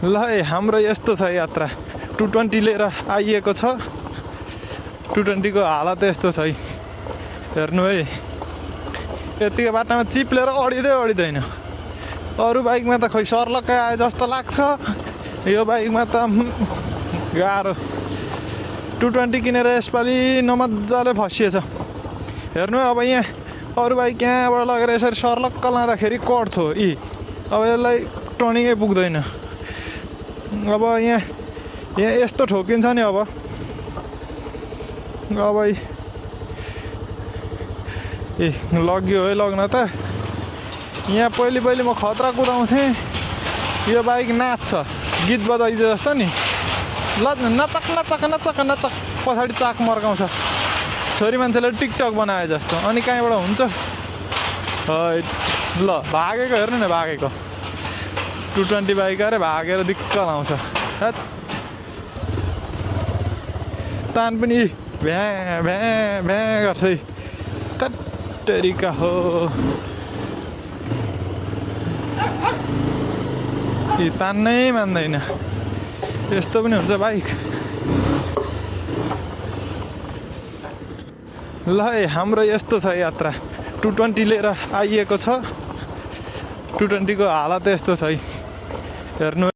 ल है हाम्रो यस्तो छ यात्रा 220 लिएर आइएको छ 220 को हालत यस्तो छ है हेर्नु है यतिको बाटोमा चिप लिएर अडिँदैन अरू बाइकमा त खोइ सर्लक्कै आए जस्तो लाग्छ यो बाइकमा त गाह्रो 220 किनेर यसपालि नमजाले फसिएछ हेर्नु अब यहाँ अरू बाइक यहाँबाट लगेर यसरी सर्लक्क लाँदाखेरि कट्थ्यो अब यसलाई टर्निङै पुग्दैन अब यहाँ यस्तो ठोकिन्छ नि अब लग्यो है लग्न त यहाँ पहिले म खतरा कुदाउँथेँ यो बाइक नाच्छ गीत बजाइदिए जस्तो नि ल नचक नचक नचक नचक पछाडि चाक मर्काउँछ छोरी मान्छेले टिकटक बनाए जस्तो अनि कहीँबाट हुन्छ ल भागेको हेर्नु न भागेको 220 बाइक अरे भागेर दिक्क लाउँछ तान पनि भ्या भ्या भ्या गर्छ है तरिका हो तान्नै मान्दैन यस्तो पनि हुन्छ बाइक ल है हाम्रो यस्तो छ यात्रा 220 लिएर आइएको छ 220 को हालत यस्तो छ है हेर्नु